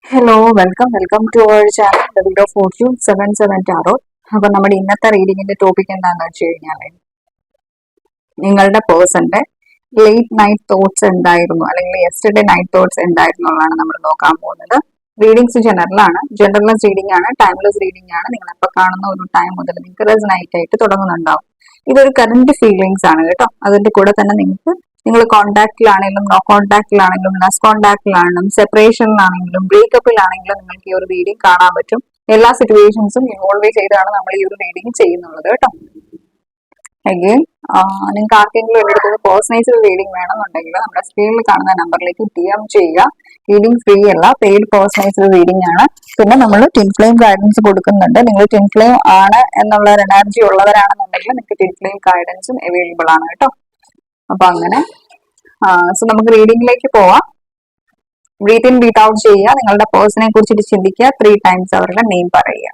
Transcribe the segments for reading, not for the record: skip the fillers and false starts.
Hello welcome to our channel the video of 47 tarot. അപ്പൊ നമ്മുടെ ഇന്നത്തെ റീഡിങ്ങിന്റെ ടോപ്പിക് എന്താണെന്ന് വെച്ച് കഴിഞ്ഞാൽ നിങ്ങളുടെ പേഴ്സന്റെ ലേറ്റ് നൈറ്റ് തോട്ട്സ് എന്തായിരുന്നു, അല്ലെങ്കിൽ യെസ്റ്റർഡേ നൈറ്റ് തോട്ട്സ് എന്തായിരുന്നു എന്നാണ് നമ്മൾ നോക്കാൻ പോകുന്നത്. റീഡിങ്സ് ജനറൽ റീഡിംഗ് ആണ്, ടൈംലെസ് റീഡിംഗ് ആണ്. നിങ്ങൾ എപ്പോൾ കാണുന്ന ഒരു ടൈം മുതൽ നിങ്ങൾക്ക് റെസനേറ്റ് ആയിട്ട് തുടങ്ങുന്നുണ്ടാവും. ഇതൊരു കറന്റ് ഫീലിങ്സ് ആണ് കേട്ടോ. അതിന്റെ കൂടെ തന്നെ നിങ്ങൾ കോൺടാക്റ്റിലാണെങ്കിലും നോ കോൺടാക്റ്റിലാണെങ്കിലും ലെസ് കോൺടാക്റ്റിലാണെങ്കിലും സെപ്പറേഷനിലാണെങ്കിലും ബ്രേക്കപ്പിലാണെങ്കിലും നിങ്ങൾക്ക് ഈ ഒരു റീഡിംഗ് കാണാൻ പറ്റും. എല്ലാ സിറ്റുവേഷൻസും ഇൻവോൾവ് ചെയ്താണ് നമ്മൾ ഈ ഒരു റീഡിംഗ് ചെയ്യുന്നുള്ളത് കേട്ടോ. അഗെയിൻ നിങ്ങൾക്ക് ആർക്കെങ്കിലും എൻ്റെ അടുത്ത് പേഴ്സണൈസ്ഡ് റീഡിംഗ് വേണമെന്നുണ്ടെങ്കിൽ നമ്മുടെ സ്ക്രീനിൽ കാണുന്ന നമ്പറിലേക്ക് DM ചെയ്യുക. റീഡിംഗ് ഫ്രീ അല്ല, പെയ്ഡ് പേഴ്സണൈസ്ഡ് റീഡിംഗ് ആണ്. പിന്നെ നമ്മൾ ടിൻ ഫ്ലെയിം ഗൈഡൻസ് കൊടുക്കുന്നുണ്ട്. നിങ്ങൾ ടിൻ ഫ്ലെയിം ആണ് എന്നുള്ള ഒരു എനർജി ഉള്ളവരാണെന്നുണ്ടെങ്കിൽ നിങ്ങൾക്ക് ടിൻ ഫ്ലെയിം ഗൈഡൻസും അവൈലബിൾ ആണ് കേട്ടോ. അപ്പൊ അങ്ങനെ സോ നമുക്ക് റീഡിംഗിലേക്ക് പോവാം. ബ്രീത്ത് ഇൻ ബ്രീത്ത് ഔട്ട് ചെയ്യുക. നിങ്ങളുടെ പേഴ്സണെ കുറിച്ചിട്ട് ചിന്തിക്കുക. 3 times അവരുടെ നെയിം പറയുക.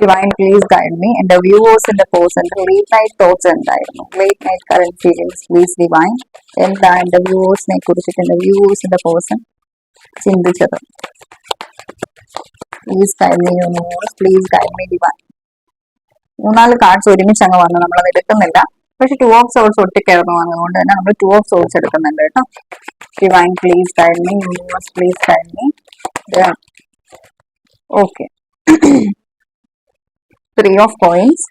Divine, please guide me. And the viewers in the person, late night thoughts എന്തായിരുന്നു, late night current feelings, please divine. എന്താ എന്റെ വ്യൂവേഴ്സിനെ കുറിച്ചിട്ട് എന്റെ വ്യൂവേഴ്സ് in the person ചിന്തിച്ചത്? Please guide me universe, please guide me divine. 3-4 cards ഒരുമിച്ച് അങ്ങ് വന്നു, നമ്മളത് എടുക്കുന്നില്ല. പക്ഷെ 2 of swords ഒട്ടിക്കയറുന്നു വന്നതുകൊണ്ട് തന്നെ നമ്മൾ 2 of swords എടുക്കുന്നുണ്ട് കേട്ടോ. Divine, please guide me. Universe, please guide me. Okay. 3 of coins,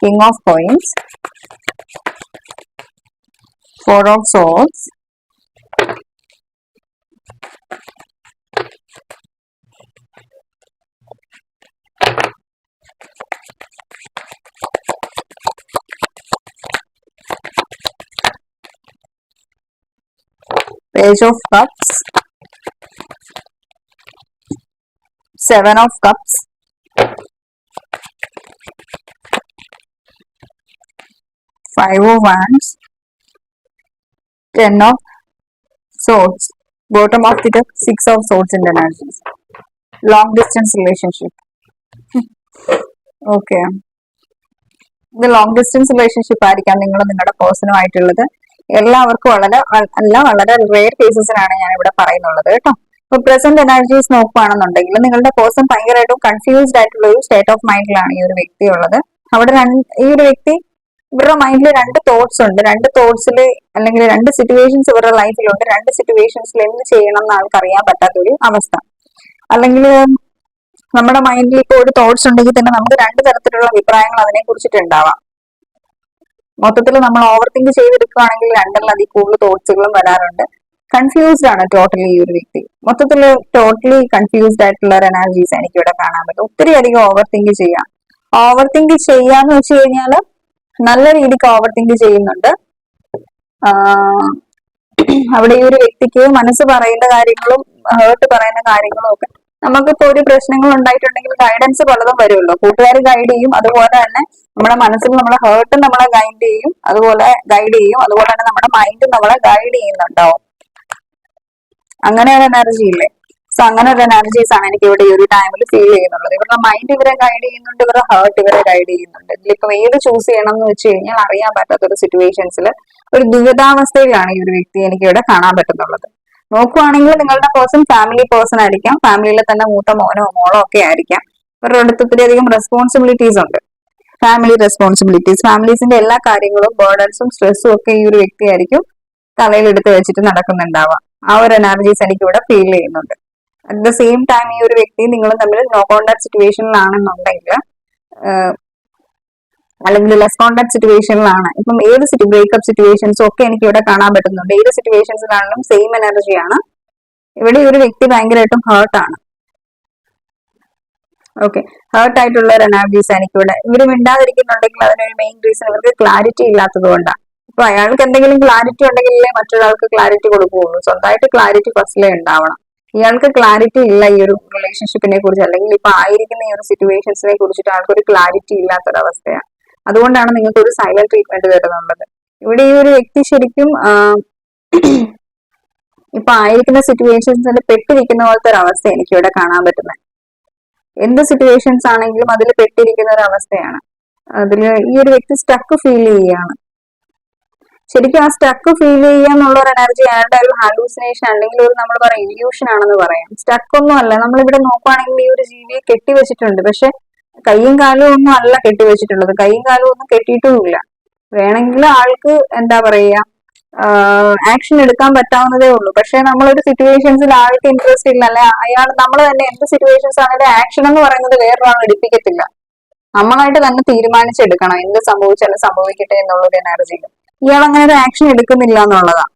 King of coins, 4 of swords, Page of cups, 7 of cups, 5 of wands, 10 of swords. Bottom of the deck, 6 of swords in the energies. Long distance relationship. Okay. ഇത് long distance relationship ആയിരിക്കാം നിങ്ങളും നിങ്ങളുടെ പേഴ്സണുമായിട്ടുള്ളത്. എല്ലാവർക്കും വളരെ rare കേസസിനാണ് ഞാൻ ഇവിടെ പറയുന്നുള്ളത് കേട്ടോ. ഇപ്പൊ പ്രസന്റ് എനർജീസ് നോക്കുകയാണെന്നുണ്ടെങ്കിൽ നിങ്ങളുടെ പേഴ്സൺ ഭയങ്കരമായിട്ടും കൺഫ്യൂസ്ഡ് ആയിട്ടുള്ള ഒരു സ്റ്റേറ്റ് ഓഫ് മൈൻഡിലാണ് ഈ ഒരു വ്യക്തി ഉള്ളത്. അവിടെ ഈ ഒരു വ്യക്തി ഇവരുടെ മൈൻഡിൽ 2 തോട്ട്സ് ഉണ്ട്. 2 തോട്ട്സിൽ അല്ലെങ്കിൽ 2 സിറ്റുവേഷൻസ് ഇവരുടെ ലൈഫിലുണ്ട്. 2 സിറ്റുവേഷൻസിൽ എന്ത് ചെയ്യണം എന്ന് ആൾക്ക് അറിയാൻ പറ്റാത്തൊരു അവസ്ഥ. അല്ലെങ്കിൽ നമ്മുടെ മൈൻഡിൽ ഇപ്പോൾ ഒരു തോട്ട്സ് ഉണ്ടെങ്കിൽ തന്നെ നമുക്ക് 2 തരത്തിലുള്ള അഭിപ്രായങ്ങൾ അതിനെ കുറിച്ചിട്ട് ഉണ്ടാവാം. മൊത്തത്തിൽ നമ്മൾ ഓവർ തിങ്ക് ചെയ്തെടുക്കുകയാണെങ്കിൽ 2-ൽ കൂടുതൽ തോട്ട്സുകളും വരാറുണ്ട്. കൺഫ്യൂസ്ഡ് ആണ് ടോട്ടലി ഈ ഒരു വ്യക്തി. മൊത്തത്തിൽ ടോട്ടലി കൺഫ്യൂസ്ഡ് ആയിട്ടുള്ള ഒരു എനർജീസ് എനിക്ക് ഇവിടെ കാണാൻ പറ്റും. ഒത്തിരി അധികം ഓവർ തിങ്ക് ചെയ്യാം. ഓവർ തിങ്ക് ചെയ്യാന്ന് വെച്ച് കഴിഞ്ഞാൽ നല്ല രീതിക്ക് ഓവർ തിങ്ക് ചെയ്യുന്നുണ്ട്. അവിടെ ഈ ഒരു വ്യക്തിക്ക് മനസ്സ് പറയുന്ന കാര്യങ്ങളും ഹേർട്ട് പറയുന്ന കാര്യങ്ങളും ഒക്കെ നമുക്കിപ്പോ ഒരു പ്രശ്നങ്ങൾ ഉണ്ടായിട്ടുണ്ടെങ്കിൽ ഗൈഡൻസ് പലതും വരുമല്ലോ. കൂട്ടുകാർ ഗൈഡ് ചെയ്യും, അതുപോലെ തന്നെ നമ്മുടെ മനസ്സിൽ നമ്മളെ ഹേർട്ടും നമ്മളെ ഗൈഡ് ചെയ്യും, അതുപോലെ തന്നെ നമ്മുടെ മൈൻഡും നമ്മളെ ഗൈഡ് ചെയ്യുന്നുണ്ടാവും. അങ്ങനെ ഒരു എനർജി ഇല്ലേ? സോ അങ്ങനെ ഒരു എനർജീസ് ആണ് എനിക്ക് ഇവിടെ ഈ ഒരു ടൈമിൽ ഫീൽ ചെയ്യുന്നുള്ളത്. ഇവരുടെ മൈൻഡ് ഇവരെ ഗൈഡ് ചെയ്യുന്നുണ്ട്, ഇവരുടെ ഹേർട്ട് ഇവരെ ഗൈഡ് ചെയ്യുന്നുണ്ട്. ഇതിലിപ്പോ ഏത് ചൂസ് ചെയ്യണം എന്ന് വെച്ച് കഴിഞ്ഞാൽ അറിയാൻ പറ്റാത്തൊരു സിറ്റുവേഷൻസിൽ ഒരു ദുരിതാവസ്ഥയിലാണ് ഈ ഒരു വ്യക്തി എനിക്ക് ഇവിടെ കാണാൻ പറ്റുന്നുള്ളത്. നോക്കുവാണെങ്കിൽ നിങ്ങളുടെ പേഴ്സൺ ഫാമിലി പേഴ്സൺ ആയിരിക്കാം, ഫാമിലിയിലെ തന്നെ മൂത്ത മോനോ മോളോ ഒക്കെ ആയിരിക്കാം. ഇവരുടെ അടുത്ത് ഒത്തിരിയധികം റെസ്പോൺസിബിലിറ്റീസ് ഉണ്ട്. ഫാമിലി റെസ്പോൺസിബിലിറ്റീസ്, ഫാമിലീസിന്റെ എല്ലാ കാര്യങ്ങളും ബേർഡൻസും സ്ട്രെസ്സും ഒക്കെ ഈ ഒരു വ്യക്തിയായിരിക്കും തലയിൽ എടുത്ത് വെച്ചിട്ട് നടക്കുന്നുണ്ടാവാം. ആ ഒരു എനർജീസ് എനിക്ക് ഇവിടെ ഫീൽ ചെയ്യുന്നുണ്ട്. അറ്റ് ദ സെയിം ടൈം ഈ ഒരു വ്യക്തി നിങ്ങളും തമ്മിൽ നോ കോണ്ടാക്ട് സിറ്റുവേഷനിലാണെന്നുണ്ടെങ്കിൽ അല്ലെങ്കിൽ ലെസ് കോണ്ടാക്ട് സിറ്റുവേഷനിലാണ്, ഇപ്പം ഏത് ബ്രേക്കപ്പ് സിറ്റുവേഷൻസും ഒക്കെ എനിക്ക് ഇവിടെ കാണാൻ പറ്റുന്നുണ്ട്. ഏത് സിറ്റുവേഷൻസിലാണെങ്കിലും സെയിം എനർജിയാണ്. ഇവിടെ ഈ ഒരു വ്യക്തി ഭയങ്കരമായിട്ടും ഹേർട്ടാണ്. ഓക്കെ, ഹേർട്ട് ആയിട്ടുള്ള ഒരു എനർജീസ് എനിക്കിവിടെ. ഇവര് മിണ്ടാതിരിക്കുന്നുണ്ടെങ്കിൽ അതിനൊരു മെയിൻ റീസൺ ഇവർക്ക് ക്ലാരിറ്റി ഇല്ലാത്തത് കൊണ്ടാണ്. ഇപ്പൊ അയാൾക്ക് എന്തെങ്കിലും ക്ലാരിറ്റി ഉണ്ടെങ്കിലേ മറ്റൊരാൾക്ക് ക്ലാരിറ്റി കൊടുക്കുകയുള്ളൂ. സ്വന്തമായിട്ട് ക്ലാരിറ്റി ഫസ്റ്റിലേ ഉണ്ടാവണം. ഇയാൾക്ക് ക്ലാരിറ്റി ഇല്ല ഈ ഒരു റിലേഷൻഷിപ്പിനെ കുറിച്ച്, അല്ലെങ്കിൽ ഇപ്പൊ ആയിരിക്കുന്ന ഈ ഒരു സിറ്റുവേഷൻസിനെ കുറിച്ചിട്ട് ആൾക്കൊരു ക്ലാരിറ്റി ഇല്ലാത്തൊരവസ്ഥയാണ്. അതുകൊണ്ടാണ് നിങ്ങൾക്ക് ഒരു സൈലന്റ് ട്രീറ്റ്മെന്റ് തരുന്നുള്ളത്. ഇവിടെ ഈ ഒരു വ്യക്തി ശരിക്കും ഇപ്പൊ ആയിരിക്കുന്ന സിറ്റുവേഷൻസിൽ പെട്ടിരിക്കുന്ന പോലത്തെ ഒരു അവസ്ഥ എനിക്ക് ഇവിടെ കാണാൻ പറ്റുന്നത്. എന്ത് സിറ്റുവേഷൻസ് ആണെങ്കിലും അതിൽ പെട്ടിരിക്കുന്ന ഒരു അവസ്ഥയാണ്. അതില് ഈ ഒരു വ്യക്തി സ്റ്റക്ക് ഫീൽ ചെയ്യുകയാണ്. ശരിക്കും ആ സ്റ്റക്ക് ഫീൽ ചെയ്യാന്നുള്ള ഒരു എനർജി അയാളുടെ ഒരു ഹാലൂസിനേഷൻ അല്ലെങ്കിൽ ഒരു നമ്മൾ പറയാം ഇല്യൂഷൻ ആണെന്ന് പറയാം. സ്റ്റക്ക് ഒന്നും അല്ല. നമ്മളിവിടെ നോക്കുവാണെങ്കിൽ ഈ ഒരു ജീവിയെ കെട്ടിവെച്ചിട്ടുണ്ട്. പക്ഷെ കൈയും കാലും ഒന്നും അല്ല കെട്ടിവെച്ചിട്ടുള്ളത്. കൈയും കാലും ഒന്നും കെട്ടിയിട്ടുമില്ല. വേണമെങ്കിൽ ആൾക്ക് എന്താ പറയുക ആക്ഷൻ എടുക്കാൻ പറ്റാവുന്നതേ ഉള്ളൂ. പക്ഷെ നമ്മളൊരു സിറ്റുവേഷൻസിൽ ആൾക്ക് ഇൻട്രസ്റ്റ് ഇല്ല, അല്ലെ അയാൾ നമ്മൾ തന്നെ എന്ത് സിറ്റുവേഷൻസ് ആണെങ്കിലും ആക്ഷൻ എന്ന് പറയുന്നത് വേറൊരാൾ എടുപ്പിക്കത്തില്ല. നമ്മളായിട്ട് തന്നെ തീരുമാനിച്ചെടുക്കണം എന്ത് സംഭവിച്ചാലും സംഭവിക്കട്ടെ എന്നുള്ളൊരു എനർജിയിൽ. ഇയാൾ അങ്ങനെ ഒരു ആക്ഷൻ എടുക്കുന്നില്ല എന്നുള്ളതാ.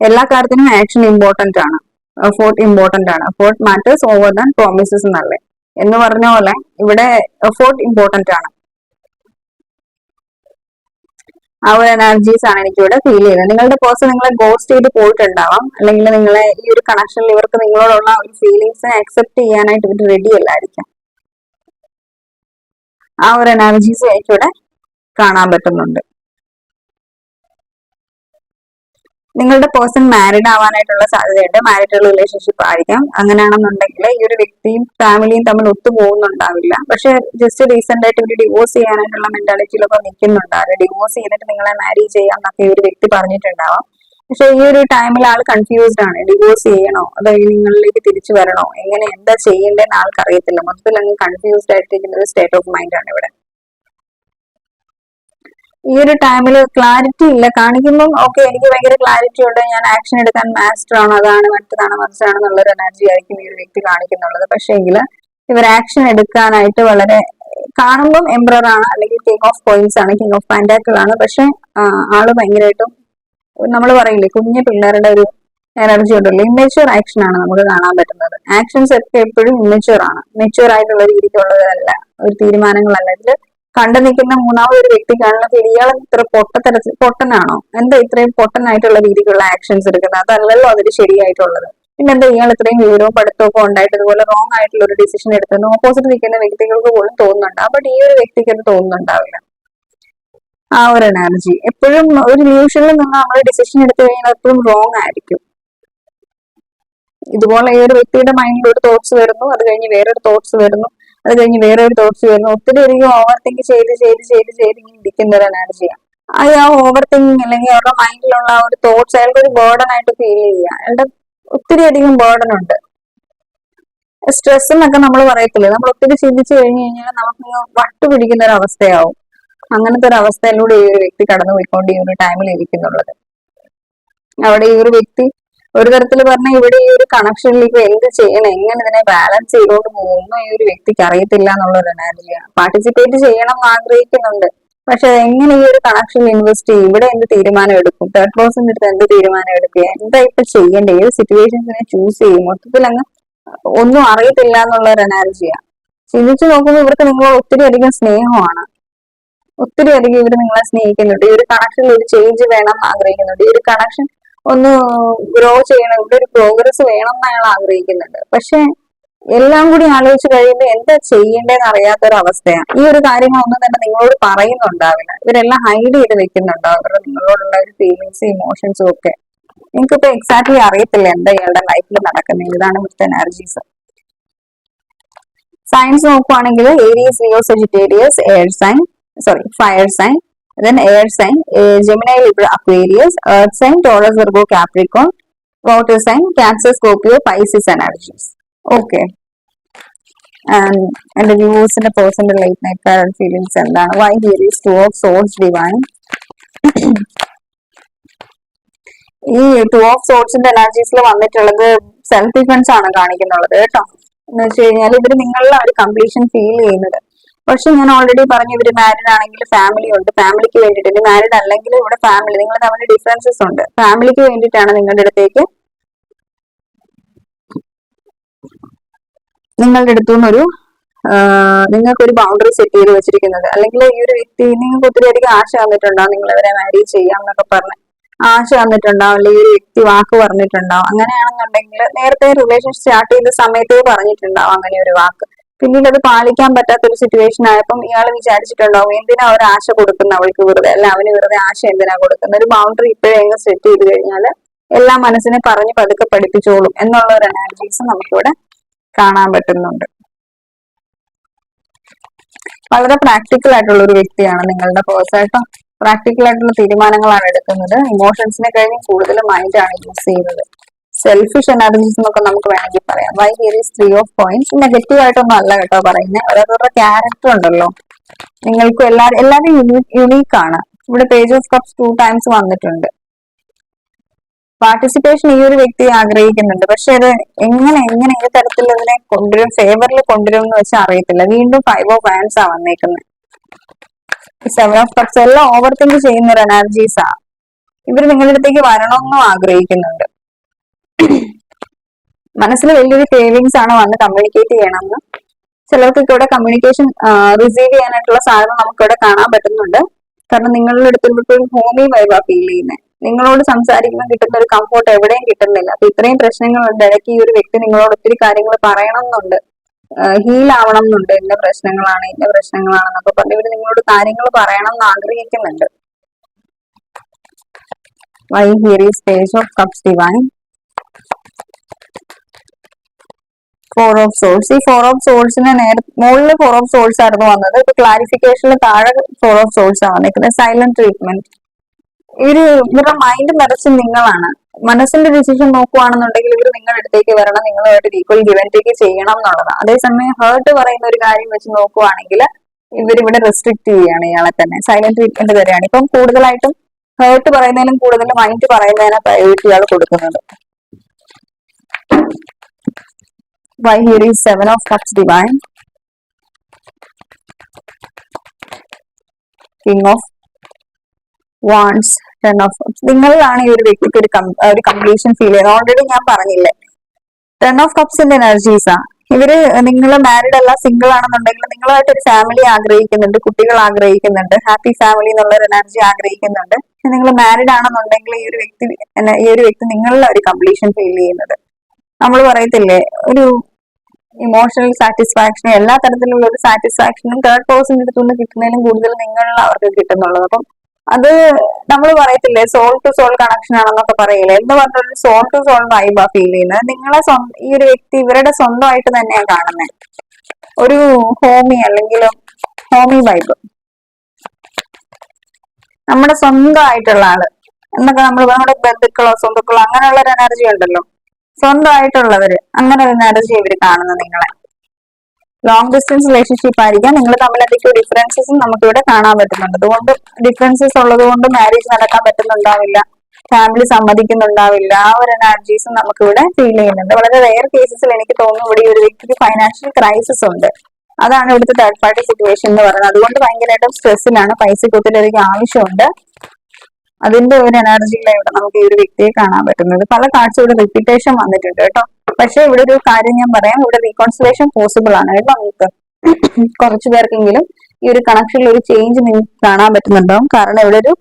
എല്ലാ കാര്യത്തിനും ആക്ഷൻ ഇമ്പോർട്ടന്റ് ആണ്, എഫോർട്ട് ഇമ്പോർട്ടന്റ് ആണ്. Effort matters over than promises എന്നല്ലേ എന്ന് പറഞ്ഞ പോലെ ഇവിടെ എഫോർട്ട് ഇമ്പോർട്ടന്റ് ആണ്. ആ ഒരു എനർജീസ് ആണ് എനിക്കിവിടെ ഫീൽ ചെയ്തത്. നിങ്ങളുടെ പേഴ്സൺ നിങ്ങളെ ഗോസ്റ്റ് ചെയ്ത് പോയിട്ടുണ്ടാവാം, അല്ലെങ്കിൽ നിങ്ങളെ ഈ ഒരു കണക്ഷനിൽ ഇവർക്ക് നിങ്ങളോടുള്ള ഒരു ഫീലിങ്സിനെ അക്സെപ്റ്റ് ചെയ്യാനായിട്ട് ഇവർ റെഡി അല്ലായിരിക്കാം. ആ ഒരു എനർജീസ് എനിക്കിവിടെ കാണാൻ പറ്റുന്നുണ്ട്. നിങ്ങളുടെ പേഴ്സൺ മാരിഡ് ആവാനായിട്ടുള്ള സാധ്യതയുണ്ട്. മാരിറ്റൽ റിലേഷൻഷിപ്പ് ആയിരിക്കാം. അങ്ങനെയാണെന്നുണ്ടെങ്കിൽ ഈ ഒരു വ്യക്തിയും ഫാമിലിയും തമ്മിൽ ഒത്തുപോകുന്നുണ്ടാവില്ല. പക്ഷെ ജസ്റ്റ് റീസെന്റ് ആയിട്ട് ഇവര് ഡിവോഴ്സ് ചെയ്യാനായിട്ടുള്ള മെന്റാലിറ്റിയിലൊക്കെ നിൽക്കുന്നുണ്ടാവില്ല. ഡിവോഴ്സ് ചെയ്തിട്ട് നിങ്ങളെ മാരി ചെയ്യാം എന്നൊക്കെ ഈ ഒരു വ്യക്തി പറഞ്ഞിട്ടുണ്ടാവാം. പക്ഷെ ഈ ഒരു ടൈമിൽ ആൾ കൺഫ്യൂസ്ഡ് ആണ്. ഡിവോഴ്സ് ചെയ്യണോ അതോ നിങ്ങളിലേക്ക് തിരിച്ചു വരണോ, എങ്ങനെ എന്താ ചെയ്യേണ്ടതെന്ന് ആൾക്ക് അറിയത്തില്ല. മൊത്തത്തിൽ അങ്ങ് കൺഫ്യൂസ്ഡ് ആയിട്ടിരിക്കുന്ന ഒരു സ്റ്റേറ്റ് ഓഫ് മൈൻഡ് ആണ് ഇവിടെ. ഈ ഒരു ടൈമിൽ ക്ലാരിറ്റി ഇല്ല. കാണിക്കുമ്പോൾ ഓക്കെ എനിക്ക് ഭയങ്കര ക്ലാരിറ്റി ഉണ്ട്, ഞാൻ ആക്ഷൻ എടുക്കാൻ മാസ്റ്റർ ആണ്, അതാണ് മറ്റതാണ് മറിച്ചാണെന്നുള്ളൊരു എനർജി ആയിരിക്കും ഈ ഒരു വ്യക്തി കാണിക്കുന്നുള്ളത്. പക്ഷേ എങ്കിൽ ഇവർ ആക്ഷൻ എടുക്കാനായിട്ട് വളരെ കാണുമ്പോൾ എംബ്രർ ആണ്, അല്ലെങ്കിൽ കിങ് ഓഫ് കോയിൻസ് ആണ്, കിങ് ഓഫ് പാൻഡാക്കിൾ ആണ്. പക്ഷെ ആള് ഭയങ്കരമായിട്ടും നമ്മൾ പറയില്ലേ കുഞ്ഞു പിള്ളേരുടെ ഒരു എനർജി ഉണ്ടല്ലോ, ഇമ്മച്യൂർ ആക്ഷൻ ആണ് നമുക്ക് കാണാൻ പറ്റുന്നത്. ആക്ഷൻസ് ഒക്കെ എപ്പോഴും ഇമ്മച്യൂർ ആണ്, മെച്യൂർ ആയിട്ടുള്ള രീതിക്കുള്ളതല്ല, ഒരു തീരുമാനങ്ങളല്ല. ഇതിൽ കണ്ടു നിൽക്കുന്ന മൂന്നാമത് ഒരു വ്യക്തിക്കാണല്ലോ ഇയാൾ ഇത്ര പൊട്ടനാണോ, എന്താ ഇത്രയും പൊട്ടനായിട്ടുള്ള രീതിക്കുള്ള ആക്ഷൻസ് എടുക്കുന്നത്, അതല്ലല്ലോ അതിൽ ശരിയായിട്ടുള്ളത്. പിന്നെന്താ ഇയാൾ ഇത്രയും വിവരവും പഠിത്തവും ഒക്കെ ഉണ്ടായിട്ട് ഇതുപോലെ റോങ് ആയിട്ടുള്ള ഒരു ഡിസിഷൻ എടുത്തെന്ന് ഓപ്പോസിറ്റ് നിൽക്കുന്ന വ്യക്തികൾക്ക് പോലും തോന്നുന്നുണ്ടാവും. ബട്ട് ഈ ഒരു വ്യക്തിക്ക് അത് തോന്നുന്നുണ്ടാവില്ല. ആ ഒരു എനർജി എപ്പോഴും ഒരു ഇല്യൂഷനിൽ നിന്ന് നമ്മൾ ഡിസിഷൻ എടുത്തു കഴിഞ്ഞാൽ എപ്പോഴും റോങ് ആയിരിക്കും. ഇതുപോലെ ഈ ഒരു വ്യക്തിയുടെ മൈൻഡിൽ ഒരു തോട്ട്സ് വരുന്നു, അത് കഴിഞ്ഞ് വേറൊരു തോട്ട്സ് വരുന്നു, അത് കഴിഞ്ഞ് വേറൊരു തോട്ട്സ് വരുന്നു. ഒത്തിരി അധികം ഓവർ തിങ്ക് ചെയ്ത് ചെയ്ത് ചെയ്ത് ചെയ്ത് ഇങ്ങനെ ഇരിക്കുന്ന ഒരു എനർജിയാണ്. ആ ഓവർ തിങ്കിങ് അല്ലെങ്കിൽ അവരുടെ മൈൻഡിലുള്ള ആ ഒരു തോട്ട്സ് അയാൾക്ക് ഒരു ബേർഡൻ ആയിട്ട് ഫീൽ ചെയ്യുക. അയാളുടെ ഒത്തിരി അധികം ബേർഡൻ ഉണ്ട്. സ്ട്രെസ് എന്നൊക്കെ നമ്മൾ പറയത്തില്ലേ, നമ്മൾ ഒത്തിരി ചിന്തിച്ചു കഴിഞ്ഞു കഴിഞ്ഞാൽ നമുക്ക് വട്ടു പിടിക്കുന്ന ഒരു അവസ്ഥയാവും. അങ്ങനത്തെ ഒരു അവസ്ഥയിലൂടെ ഈ ഒരു വ്യക്തി കടന്നുപോയിക്കൊണ്ട് ഈ ഒരു ടൈമിൽ ഇരിക്കുന്നുള്ളത്. അവിടെ ഈ ഒരു വ്യക്തി ഒരു തരത്തിൽ പറഞ്ഞാൽ ഇവിടെ ഈ ഒരു കണക്ഷനിലേക്ക് എന്ത് ചെയ്യണം, എങ്ങനെ ഇതിനെ ബാലൻസ് ചെയ്തുകൊണ്ട് പോകുന്നു ഈ ഒരു വ്യക്തിക്ക് അറിയത്തില്ല എന്നുള്ളൊരു എനർജിയാണ്. പാർട്ടിസിപ്പേറ്റ് ചെയ്യണം എന്ന് ആഗ്രഹിക്കുന്നുണ്ട്, പക്ഷെ എങ്ങനെ ഈ ഒരു കണക്ഷനിൽ ഇൻവെസ്റ്റ് ചെയ്യും, ഇവിടെ എന്ത് തീരുമാനം എടുക്കും, തേർഡ് പേഴ്സന്റെ അടുത്ത് എന്ത് തീരുമാനം എടുക്കുക, എന്താ ഇപ്പൊ ചെയ്യേണ്ടത്, ഏത് സിറ്റുവേഷൻസിനെ ചൂസ് ചെയ്യും, മൊത്തത്തിൽ അങ്ങ് ഒന്നും അറിയത്തില്ല എന്നുള്ള ഒരു എനർജിയാണ്. ചിന്തിച്ചു നോക്കുമ്പോൾ ഇവർക്ക് നിങ്ങളോട് ഒത്തിരി അധികം സ്നേഹമാണ്, ഒത്തിരി അധികം ഇവർ നിങ്ങളെ സ്നേഹിക്കുന്നുണ്ട്. ഈ ഒരു കണക്ഷനിൽ ഒരു ചേഞ്ച് വേണം എന്ന് ആഗ്രഹിക്കുന്നുണ്ട്. ഈ ഒരു കണക്ഷൻ ഒന്ന് ഗ്രോ ചെയ്യണം, ഇവിടെ ഒരു പ്രോഗ്രസ് വേണം എന്ന് അയാൾ ആഗ്രഹിക്കുന്നുണ്ട്. പക്ഷെ എല്ലാം കൂടി ആലോചിച്ച് കഴിയുമ്പോൾ എന്താ ചെയ്യേണ്ടതെന്ന് അറിയാത്തൊരവസ്ഥയാണ്. ഈ ഒരു കാര്യങ്ങളൊന്നും തന്നെ നിങ്ങളോട് പറയുന്നുണ്ടാവില്ല. ഇവരെല്ലാം ഹൈഡ് ചെയ്ത് വെക്കുന്നുണ്ടാവും അവരുടെ നിങ്ങളോടുള്ള ഒരു ഫീലിങ്സും ഇമോഷൻസും ഒക്കെ. നിങ്ങൾക്കിപ്പോ എക്സാക്ട്ലി അറിയത്തില്ല എന്താ ഇയാളുടെ ലൈഫിൽ നടക്കുന്നത്. ഇതാണ് ഇവിടുത്തെ എനർജീസ്. സയൻസ് നോക്കുവാണെങ്കിൽ Aries, Leo, Sagittarius, air sign, sorry fire sign, then air sign, Gemini, Libra, Aquarius, earth sign, Taurus, Virgo, Capricorn, water sign, Cancer, Scorpio, Pisces energies. Okay. And the views in the personal late night current feelings and why here is two of swords divine. ഈ two of സോർട്സിന്റെ എനർജീസിൽ വന്നിട്ടുള്ളത് self defence ആണ് കാണിക്കുന്നുള്ളത് കേട്ടോ. എന്ന് വെച്ച് കഴിഞ്ഞാൽ ഇവര് നിങ്ങളുടെ ഒരു കംപ്ലീഷൻ ഫീൽ ചെയ്യുന്നത്. പക്ഷെ ഞാൻ ഓൾറെഡി പറഞ്ഞു ഇവര് മാരിഡ് ആണെങ്കിൽ ഫാമിലി ഉണ്ട്, ഫാമിലിക്ക് വേണ്ടിയിട്ട്. മാരിഡ് അല്ലെങ്കിൽ ഇവിടെ ഫാമിലി, നിങ്ങൾ തമ്മിൽ ഡിഫറൻസസ് ഉണ്ട്. ഫാമിലിക്ക് വേണ്ടിയിട്ടാണ് നിങ്ങളുടെ അടുത്തേക്ക് നിങ്ങളുടെ അടുത്തുനിന്നൊരു നിങ്ങൾക്കൊരു ബൗണ്ടറി സെറ്റ് ചെയ്ത് വെച്ചിരിക്കുന്നത്. അല്ലെങ്കിൽ ഈ ഒരു വ്യക്തി നിങ്ങൾക്ക് ഒത്തിരി അധികം ആശ വന്നിട്ടുണ്ടാവും, നിങ്ങൾ അവരെ മാരി ചെയ്യാം എന്നൊക്കെ പറഞ്ഞ് ആശ വന്നിട്ടുണ്ടാവും, അല്ലെങ്കിൽ ഒരു വ്യക്തി വാക്ക് പറഞ്ഞിട്ടുണ്ടാവും. അങ്ങനെയാണെന്നുണ്ടെങ്കിൽ നേരത്തെ റിലേഷൻ സ്റ്റാർട്ട് ചെയ്ത സമയത്തേ പറഞ്ഞിട്ടുണ്ടാവും അങ്ങനെ ഒരു വാക്ക്. പിന്നീട് അത് പാലിക്കാൻ പറ്റാത്ത ഒരു സിറ്റുവേഷൻ ആയപ്പം ഇയാൾ വിചാരിച്ചിട്ടുണ്ടാവും എന്തിനാ അവർ ആശ കൊടുക്കുന്ന അവൾക്ക് വെറുതെ, അല്ല അവന് വെറുതെ ആശ എന്തിനാ കൊടുക്കുന്ന. ഒരു ബൗണ്ടറി ഇപ്പോഴേ അങ്ങ് സെറ്റ് ചെയ്ത് കഴിഞ്ഞാൽ എല്ലാ മനസ്സിനെ പറഞ്ഞ് പതുക്കെ പഠിപ്പിച്ചോളും എന്നുള്ള ഒരു എനർജീസ് നമുക്കിവിടെ കാണാൻ പറ്റുന്നുണ്ട്. വളരെ പ്രാക്ടിക്കൽ ആയിട്ടുള്ള ഒരു വ്യക്തിയാണ് നിങ്ങളുടെ പേഴ്സൺ കേട്ടോ. പ്രാക്ടിക്കൽ ആയിട്ടുള്ള തീരുമാനങ്ങളാണ് എടുക്കുന്നത്. ഇമോഷൻസിനെ കഴിഞ്ഞ് കൂടുതൽ മൈൻഡാണ് യൂസ് ചെയ്യുന്നത്. സെൽഫിഷ് എനർജീസ് എന്നൊക്കെ നമുക്ക് വേണമെങ്കിൽ പറയാം. Why here is 3 of coins. Negative ആയിട്ടൊന്നും അല്ല കേട്ടോ പറയുന്നത്. ഓരോരുത്തരുടെ ക്യാരക്ടർ ഉണ്ടല്ലോ, നിങ്ങൾക്ക് എല്ലാവരും യുണീക്ക് ആണ്. ഇവിടെ പേജ് ഓഫ് കപ്സ് 2 times വന്നിട്ടുണ്ട്. പാർട്ടിസിപ്പേഷൻ ഈ ഒരു വ്യക്തി ആഗ്രഹിക്കുന്നുണ്ട്, പക്ഷെ അത് എങ്ങനെ ഈ തരത്തിൽ ഇതിനെ കൊണ്ടുവരും, ഫേവറിൽ കൊണ്ടുവരും എന്ന് വെച്ചാൽ അറിയത്തില്ല. വീണ്ടും 5 of wands ആ വന്നേക്കുന്നത്. 7 of cups എല്ലാം ഓവർ തിങ്ക് ചെയ്യുന്ന ഒരു എനർജീസാ. ഇവർ നിങ്ങളുടെ അടുത്തേക്ക് വരണമെന്നും ആഗ്രഹിക്കുന്നുണ്ട്. മനസ്സിൽ വലിയൊരു ക്രേവിങ്സ് ആണ് വന്ന് കമ്മ്യൂണിക്കേറ്റ് ചെയ്യണമെന്ന്. ചിലർക്കൊക്കെ ഇവിടെ കമ്മ്യൂണിക്കേഷൻ റിസീവ് ചെയ്യാനായിട്ടുള്ള സാധനം നമുക്ക് ഇവിടെ കാണാൻ പറ്റുന്നുണ്ട്. കാരണം നിങ്ങളുടെ അടുത്തുള്ള ഒരു ഹോമി വൈബാ ഫീൽ ചെയ്യുന്നത്. നിങ്ങളോട് സംസാരിക്കുമ്പോൾ കിട്ടുന്ന ഒരു കംഫോർട്ട് എവിടെയും കിട്ടുന്നില്ല. അപ്പൊ ഇത്രയും പ്രശ്നങ്ങളുണ്ട്, ഇടയ്ക്ക് ഈ ഒരു വ്യക്തി നിങ്ങളോട് ഒത്തിരി കാര്യങ്ങൾ പറയണം എന്നുണ്ട്, ഹീൽ ആവണം എന്നുണ്ട്. ഇന്ന പ്രശ്നങ്ങളാണെന്നൊക്കെ പറഞ്ഞ് ഇവര് നിങ്ങളോട് കാര്യങ്ങൾ പറയണം എന്ന് ആഗ്രഹിക്കുന്നുണ്ട്. Why here is Page of Cups Divine. 4 of Swords. ഈ 4 of Swordsന് മുകളിൽ 4 of Swords ആയിരുന്നു വന്നത്. ഇപ്പൊ ക്ലാരിഫിക്കേഷനിൽ താഴെ 4 of Swords ആണ് വന്നിരിക്കുന്നത്. Silent treatment. ഇവരുടെ മൈൻഡ് നിറച്ച് നിങ്ങളാണ്. മനസ്സിന്റെ ഡിസിഷൻ നോക്കുവാണെന്നുണ്ടെങ്കിൽ ഇവർ നിങ്ങളുടെ അടുത്തേക്ക് വരണം, നിങ്ങളുമായിട്ട് ഈക്വൽ ഗിവ് ആൻഡ് ടേക്ക് ചെയ്യണം എന്നുള്ളതാണ്. അതേസമയം ഹേർട്ട് പറയുന്ന ഒരു കാര്യം വെച്ച് നോക്കുവാണെങ്കിൽ ഇവരിവിടെ റെസ്ട്രിക്ട് ചെയ്യുകയാണ് ഇയാളെ തന്നെ. സൈലന്റ് ട്രീറ്റ്മെന്റ് തരികയാണ്. ഇപ്പം കൂടുതലായിട്ടും ഹേർട്ട് പറയുന്നതിലും കൂടുതൽ മൈൻഡ് പറയുന്നതിനാ പ്രയോറിറ്റി ഇയാൾ കൊടുക്കുന്നത്. Why here is 7 of Cups Divine. King of Wands, 10 of Cups. നിങ്ങളിലാണ് ഈ ഒരു വ്യക്തിക്ക് ഒരു കംപ്ലീഷൻ ഫീൽ ചെയ്യുന്നത്. ഓൾറെഡി ഞാൻ പറഞ്ഞില്ലേ, 10 of Cupsന്റെ എനർജീസാ. ഇവര് നിങ്ങൾ മാരീഡ് അല്ല, സിംഗിൾ ആണെന്നുണ്ടെങ്കിൽ നിങ്ങളായിട്ട് ഒരു ഫാമിലി ആഗ്രഹിക്കുന്നുണ്ട്, കുട്ടികൾ ആഗ്രഹിക്കുന്നുണ്ട്, ഹാപ്പി ഫാമിലി എന്നുള്ള ഒരു എനർജി ആഗ്രഹിക്കുന്നുണ്ട്. നിങ്ങൾ മാരീഡ് ആണെന്നുണ്ടെങ്കിൽ ഈ ഒരു വ്യക്തി നിങ്ങളിലെ ഒരു കംപ്ലീഷൻ ഫീൽ ചെയ്യുന്നത്. നമ്മൾ പറയത്തില്ലേ, ഒരു ഇമോഷണൽ സാറ്റിസ്ഫാക്ഷൻ, എല്ലാ തരത്തിലുള്ള ഒരു സാറ്റിസ്ഫാക്ഷനും തേർഡ് പേഴ്സണിന്റെ അടുത്തുനിന്ന് കിട്ടുന്നതിനും കൂടുതൽ നിങ്ങളിൽ അവർക്ക് കിട്ടുന്നുള്ളത്. അപ്പം അത് നമ്മൾ പറയത്തില്ലേ, സോൾ ടു സോൾ കണക്ഷൻ ആണെന്നൊക്കെ പറയില്ലേ, എന്ന് പറഞ്ഞൊരു സോൾ ടു സോൾ വൈബാ ഫീൽ ചെയ്യുന്നത്. നിങ്ങളെ ഈ ഒരു വ്യക്തി ഇവരുടെ സ്വന്തമായിട്ട് തന്നെയാണ് കാണുന്നത്. ഒരു അല്ലെങ്കിൽ ഹോമി വൈബ്, നമ്മുടെ സ്വന്തമായിട്ടുള്ള ആള് എന്നൊക്കെ നമ്മുടെ ബന്ധുക്കളോ സ്വന്തക്കളോ അങ്ങനെയുള്ള ഒരു എനർജി ഉണ്ടല്ലോ, സ്വന്തമായിട്ടുള്ളവര്, അങ്ങനെ ഒരു എനർജി ഇവര് കാണുന്നത് നിങ്ങളെ. ലോങ് ഡിസ്റ്റൻസ് റിലേഷൻഷിപ്പ് ആയിരിക്കാം. നിങ്ങൾ തമ്മിൽ എന്തൊക്കെയോ ഡിഫറൻസസും നമുക്ക് ഇവിടെ കാണാൻ പറ്റുന്നുണ്ട്. അതുകൊണ്ട് ഡിഫറൻസസ് ഉള്ളത് കൊണ്ട് മാരേജ് നടക്കാൻ പറ്റുന്നുണ്ടാവില്ല, ഫാമിലി സമ്മതിക്കുന്നുണ്ടാവില്ല. ആ ഒരു എനർജീസും നമുക്ക് ഇവിടെ ഫീൽ ചെയ്യുന്നുണ്ട്. വളരെ റെയർ കേസസിൽ എനിക്ക് തോന്നുന്നു ഇവിടെ ഒരു വ്യക്തിക്ക് ഫൈനാൻഷ്യൽ ക്രൈസിസ് ഉണ്ട്. അതാണ് ഇവിടുത്തെ തേർഡ് പാർട്ടി സിറ്റുവേഷൻ എന്ന് പറയുന്നത്. അതുകൊണ്ട് ഭയങ്കരമായിട്ടും സ്ട്രെസ്സിലാണ്, പൈസക്ക് ഒത്തിരിയധികം ആവശ്യമുണ്ട്. അതിന്റെ ഒരു എനർജിയിലാണ് ഇവിടെ നമുക്ക് ഈ ഒരു വ്യക്തിയെ കാണാൻ പറ്റുന്നത്. പല കാർഡ്സ് ഇവിടെ റിപ്പീറ്റേഷൻ വന്നിട്ടുണ്ട് കേട്ടോ. പക്ഷെ ഇവിടെ ഒരു കാര്യം ഞാൻ പറയാം, ഇവിടെ റീകോൺസിലേഷൻ പോസിബിൾ ആണ് കേട്ടോ. നമുക്ക് കുറച്ചു പേർക്കെങ്കിലും ഈ ഒരു കണക്ഷനിൽ ഒരു ചേഞ്ച് നിങ്ങൾക്ക് കാണാൻ പറ്റുന്നുണ്ടാവും. കാരണം ഇവിടെ ഒരു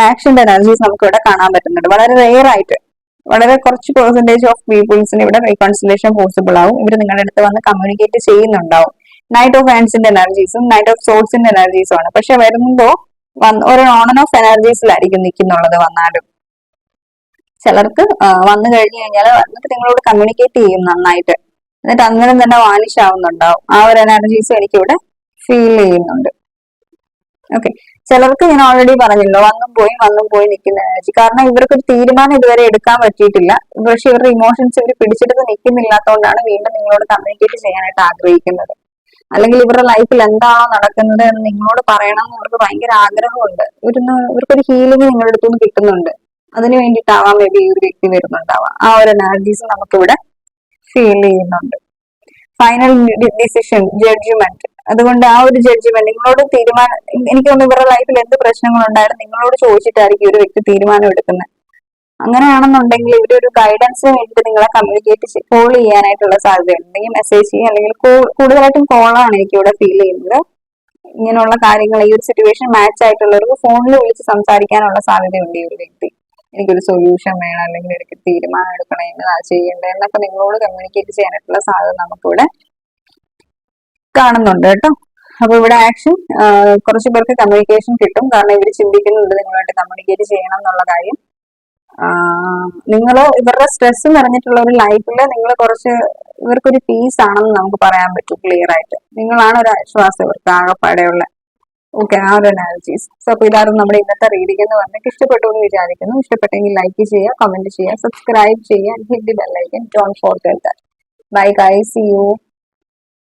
ആക്ഷന്റെ എനർജീസ് നമുക്ക് ഇവിടെ കാണാൻ പറ്റുന്നുണ്ട്. വളരെ റെയർ ആയിട്ട്, വളരെ കുറച്ച് പെർസെന്റേജ് ഓഫ് പീപ്പിൾസിന് ഇവിടെ റീകോൺസിലേഷൻ പോസിബിൾ ആവും. ഇവർ നിങ്ങളുടെ അടുത്ത് വന്ന് കമ്മ്യൂണിക്കേറ്റ് ചെയ്യുന്നുണ്ടാവും. നൈറ്റ് ഓഫ് ഹാൻഡ്സിന്റെ എനർജീസും നൈറ്റ് ഓഫ് സോൾസിന്റെ എനർജീസും ആണ്. പക്ഷെ വരുമ്പോ ഒരു ഓൺ ആൻഡ് ഓഫ് എനർജീസിലായിരിക്കും നിൽക്കുന്നുള്ളത്. വന്നാലും ചിലർക്ക് വന്നു കഴിഞ്ഞു കഴിഞ്ഞാൽ വന്നിട്ട് നിങ്ങളോട് കമ്മ്യൂണിക്കേറ്റ് ചെയ്യും നന്നായിട്ട്, എന്നിട്ട് അങ്ങനെ തന്നെ വാനിഷ് ആവുന്നുണ്ടാവും. ആ ഒരു എനർജീസും എനിക്കിവിടെ ഫീൽ ചെയ്യുന്നുണ്ട്. ഓക്കെ, ചിലർക്ക് ഞാൻ ഓൾറെഡി പറഞ്ഞല്ലോ, വന്നും പോയി നിൽക്കുന്ന എനർജി. കാരണം ഇവർക്ക് ഒരു തീരുമാനം ഇതുവരെ എടുക്കാൻ പറ്റിയിട്ടില്ല. പക്ഷെ ഇവരുടെ ഇമോഷൻസ് ഇവർ പിടിച്ചെടുത്ത് നിൽക്കുന്നില്ലാത്തതുകൊണ്ടാണ് വീണ്ടും നിങ്ങളോട് കമ്മ്യൂണിക്കേറ്റ് ചെയ്യാനായിട്ട് ആഗ്രഹിക്കുന്നത്. അല്ലെങ്കിൽ ഇവരുടെ ലൈഫിൽ എന്താണോ നടക്കുന്നത് എന്ന് നിങ്ങളോട് പറയണം എന്ന് ഇവർക്ക് ഭയങ്കര ആഗ്രഹമുണ്ട്. ഇവർക്കൊരു ഹീലിംഗ് നിങ്ങളുടെ അടുത്തുനിന്ന് കിട്ടുന്നുണ്ട്. അതിന് വേണ്ടിയിട്ടാവാം മേ ബി ഈ ഒരു വ്യക്തി വരുന്നുണ്ടാവാം. ആ ഒരു എനർജീസ് നമുക്കിവിടെ ഫീൽ ചെയ്യുന്നുണ്ട്. Final decision, judgement. അതുകൊണ്ട് ആ ഒരു ജഡ്ജ്മെന്റ് നിങ്ങളോട് തീരുമാനം, എനിക്ക് തോന്നുന്നു ഇവരുടെ ലൈഫിൽ എന്ത് പ്രശ്നങ്ങളുണ്ടായാലും നിങ്ങളോട് ചോദിച്ചിട്ടായിരിക്കും ഒരു വ്യക്തി തീരുമാനം എടുക്കുന്നത്. അങ്ങനെയാണെന്നുണ്ടെങ്കിൽ ഇവര് ഒരു ഗൈഡൻസിന് വേണ്ടിയിട്ട് നിങ്ങളെ കമ്മ്യൂണിക്കേറ്റ് കോൾ ചെയ്യാനായിട്ടുള്ള സാധ്യതയുണ്ട്. അല്ലെങ്കിൽ മെസ്സേജ് ചെയ്യുക, അല്ലെങ്കിൽ കൂടുതലായിട്ടും കോളാണ് എനിക്ക് ഇവിടെ ഫീൽ ചെയ്യുന്നത്. ഇങ്ങനെയുള്ള കാര്യങ്ങൾ, ഈ ഒരു സിറ്റുവേഷൻ മാച്ച് ആയിട്ടുള്ളവർക്ക് ഫോണിൽ വിളിച്ച് സംസാരിക്കാനുള്ള സാധ്യതയുണ്ട്. ഈ ഒരു വ്യക്തി എനിക്കൊരു സൊല്യൂഷൻ വേണം, അല്ലെങ്കിൽ എനിക്ക് തീരുമാനം എടുക്കണം, എന്നതാ ചെയ്യേണ്ടത് എന്നൊക്കെ നിങ്ങളോട് കമ്മ്യൂണിക്കേറ്റ് ചെയ്യാനായിട്ടുള്ള സാധ്യത നമുക്കിവിടെ കാണുന്നുണ്ട് കേട്ടോ. അപ്പൊ ഇവിടെ ആക്ഷൻ, കുറച്ചു പേർക്ക് കമ്മ്യൂണിക്കേഷൻ കിട്ടും. കാരണം ഇവർ ചിന്തിക്കുന്നുണ്ട് നിങ്ങളുമായിട്ട് കമ്മ്യൂണിക്കേറ്റ് ചെയ്യണം എന്നുള്ള കാര്യം. ഇവരുടെ സ്ട്രെസ് നിറഞ്ഞിട്ടുള്ള ഒരു ലൈഫില് ഇവർക്കൊരു പീസ് ആണെന്ന് നമുക്ക് പറയാൻ പറ്റും ക്ലിയർ ആയിട്ട്. നിങ്ങളാണ് ഒരു ആശ്വാസം ഇവർക്ക് ആകെപ്പാടെയുള്ള. ഓക്കെ, ആ ഒരു അനാലജീസ്. സോ അപ്പൊ ഇതായിരുന്നു നമ്മുടെ ഇന്നത്തെ റീഡിംഗ് എന്ന് പറഞ്ഞിട്ട് ഇഷ്ടപ്പെട്ടു എന്ന് വിചാരിക്കുന്നു. ഇഷ്ടപ്പെട്ടെങ്കിൽ ലൈക്ക് ചെയ്യുക, കമന്റ് ചെയ്യുക, സബ്സ്ക്രൈബ് ചെയ്യുക, hit the bell icon. Don't forget that. Bye guys, see U.